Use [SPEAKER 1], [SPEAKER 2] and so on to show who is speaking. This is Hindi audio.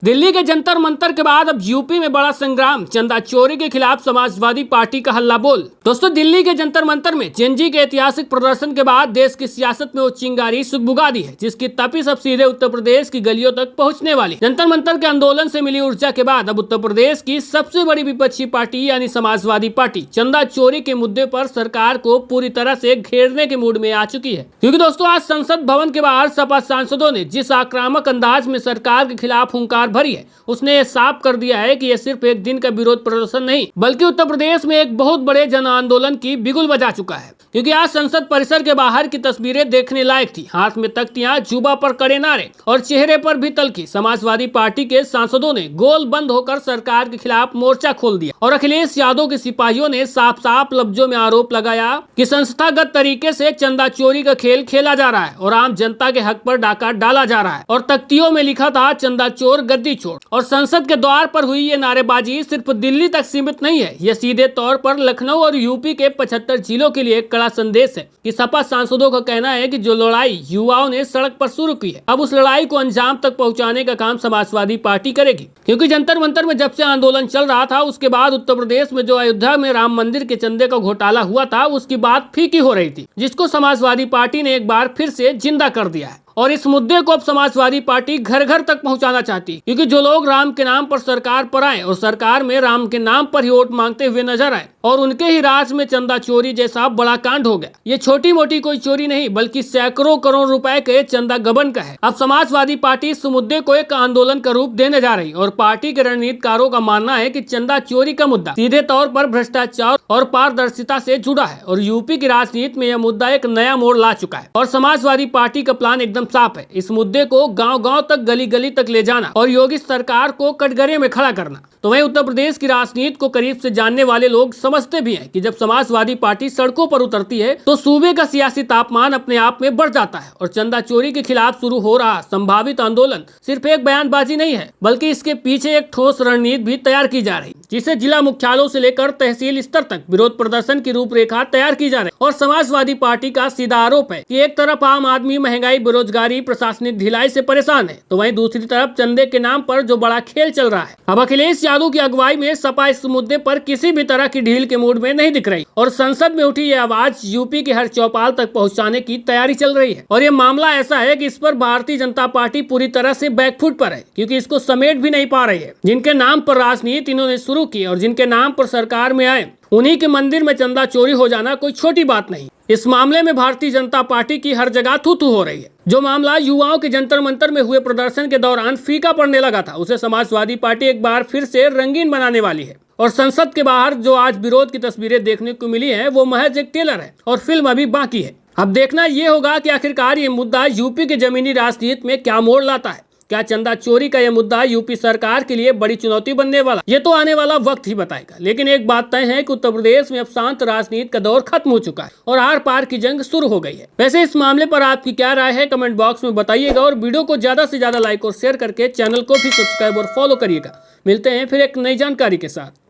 [SPEAKER 1] दिल्ली के जंतर मंतर के बाद अब यूपी में बड़ा संग्राम, चंदा चोरी के खिलाफ समाजवादी पार्टी का हल्ला बोल। दोस्तों, दिल्ली के जंतर मंतर में जेएनजी के ऐतिहासिक प्रदर्शन के बाद देश की सियासत में वो चिंगारी सुगबुगा दी है जिसकी तपिश अब सीधे उत्तर प्रदेश की गलियों तक पहुंचने वाली। जंतर मंतर के आंदोलन से मिली ऊर्जा के बाद अब उत्तर प्रदेश की सबसे बड़ी विपक्षी पार्टी यानी समाजवादी पार्टी चंदा चोरी के मुद्दे पर सरकार को पूरी तरह से घेरने के मूड में आ चुकी है। क्योंकि दोस्तों, आज संसद भवन के बाहर सपा सांसदों ने जिस आक्रामक अंदाज में सरकार के खिलाफ हुंकार भरी है, उसने ये साफ कर दिया है कि यह सिर्फ एक दिन का विरोध प्रदर्शन नहीं बल्कि उत्तर प्रदेश में एक बहुत बड़े जन आंदोलन की बिगुल बजा चुका है। क्योंकि आज संसद परिसर के बाहर की तस्वीरें देखने लायक थी। हाथ में तख्तियां, जुबा पर कड़े नारे और चेहरे पर भी तलखी। समाजवादी पार्टी के सांसदों ने गोल बंद होकर सरकार के खिलाफ मोर्चा खोल दिया और अखिलेश यादव के सिपाहियों ने साफ साफ लफ्जों में आरोप लगाया कि संस्थागत तरीके से चंदा चोरी का खेल खेला जा रहा है और आम जनता के हक पर डाका डाला जा रहा है। और तख्तियों में लिखा था, चंदा चोर गद्दी चोर। और संसद के द्वार पर हुई ये नारेबाजी सिर्फ दिल्ली तक सीमित नहीं है, यह सीधे तौर पर लखनऊ और यूपी के 75 जिलों के लिए कड़ा संदेश है कि सपा सांसदों का कहना है कि जो लड़ाई युवाओं ने सड़क पर शुरू की है, अब उस लड़ाई को अंजाम तक पहुंचाने का काम समाजवादी पार्टी करेगी। क्योंकि जंतर मंतर में जब से आंदोलन चल रहा था, उसके बाद उत्तर प्रदेश में जो अयोध्या में राम मंदिर के चंदे का घोटाला हुआ था, उसकी बात फीकी हो रही थी, जिसको समाजवादी पार्टी ने एक बार फिर से जिंदा कर दिया है। और इस मुद्दे को अब समाजवादी पार्टी घर घर तक पहुंचाना चाहती है। क्योंकि जो लोग राम के नाम पर सरकार पर आए और सरकार में राम के नाम पर ही वोट मांगते हुए नजर आए और उनके ही राज में चंदा चोरी जैसा बड़ा कांड हो गया। ये छोटी मोटी कोई चोरी नहीं बल्कि सैकड़ों करोड़ रुपए के चंदा गबन का है। अब समाजवादी पार्टी इस मुद्दे को एक आंदोलन का रूप देने जा रही और पार्टी के रणनीतिकारों का मानना है कि चंदा चोरी का मुद्दा सीधे तौर पर भ्रष्टाचार और पारदर्शिता से जुड़ा है और यूपी की राजनीति में यह मुद्दा एक नया मोड़ ला चुका है। और समाजवादी पार्टी का प्लान एकदम साफ है, इस मुद्दे को गांव-गांव तक, गली गली तक ले जाना और योगी सरकार को कटघरे में खड़ा करना। तो वहीं उत्तर प्रदेश की राजनीति को करीब से जानने वाले लोग समझते भी हैं कि जब समाजवादी पार्टी सड़कों पर उतरती है तो सूबे का सियासी तापमान अपने आप में बढ़ जाता है। और चंदा चोरी के खिलाफ शुरू हो रहा संभावित आंदोलन सिर्फ एक बयानबाजी नहीं है बल्कि इसके पीछे एक ठोस रणनीति भी तैयार की जा रही, जिसे जिला मुख्यालयों से लेकर तहसील स्तर तक विरोध प्रदर्शन की रूपरेखा तैयार की जा रही। और समाजवादी पार्टी का सीधा आरोप है कि एक तरफ आम आदमी महंगाई, बेरोजगारी, प्रशासनिक ढिलाई से परेशान है, तो वहीं दूसरी तरफ चंदे के नाम पर जो बड़ा खेल चल रहा है। अब अखिलेश यादव की अगुवाई में सपा इस मुद्दे पर किसी भी तरह की ढील के मूड में नहीं दिख रही और संसद में उठी यह आवाज यूपी के हर चौपाल तक पहुंचाने की तैयारी चल रही है। और ये मामला ऐसा है कि इस पर भारतीय जनता पार्टी पूरी तरह से बैकफुट पर है, क्योंकि इसको समेट भी नहीं पा रही है। जिनके नाम पर राजनीति इन्होंने शुरू की और जिनके नाम पर सरकार में आए, उन्हीं के मंदिर में चंदा चोरी हो जाना कोई छोटी बात नहीं। इस मामले में भारतीय जनता पार्टी की हर जगह थू-थू हो रही है। जो मामला युवाओं के जंतर मंतर में हुए प्रदर्शन के दौरान फीका पड़ने लगा था, उसे समाजवादी पार्टी एक बार फिर से रंगीन बनाने वाली है। और संसद के बाहर जो आज विरोध की तस्वीरें देखने को मिली है, वो महज एक टेलर है और फिल्म अभी बाकी है। अब देखना ये होगा कि आखिरकार ये मुद्दा यूपी के जमीनी राजनीति में क्या मोड़ लाता है। क्या चंदा चोरी का यह मुद्दा यूपी सरकार के लिए बड़ी चुनौती बनने वाला, ये तो आने वाला वक्त ही बताएगा। लेकिन एक बात तय है कि उत्तर प्रदेश में अब शांत राजनीति का दौर खत्म हो चुका है और आर पार की जंग शुरू हो गई है। वैसे इस मामले पर आपकी क्या राय है, कमेंट बॉक्स में बताइएगा और वीडियो को ज्यादा से ज्यादा लाइक और शेयर करके चैनल को भी सब्सक्राइब और फॉलो करिएगा। मिलते हैं फिर एक नई जानकारी के साथ।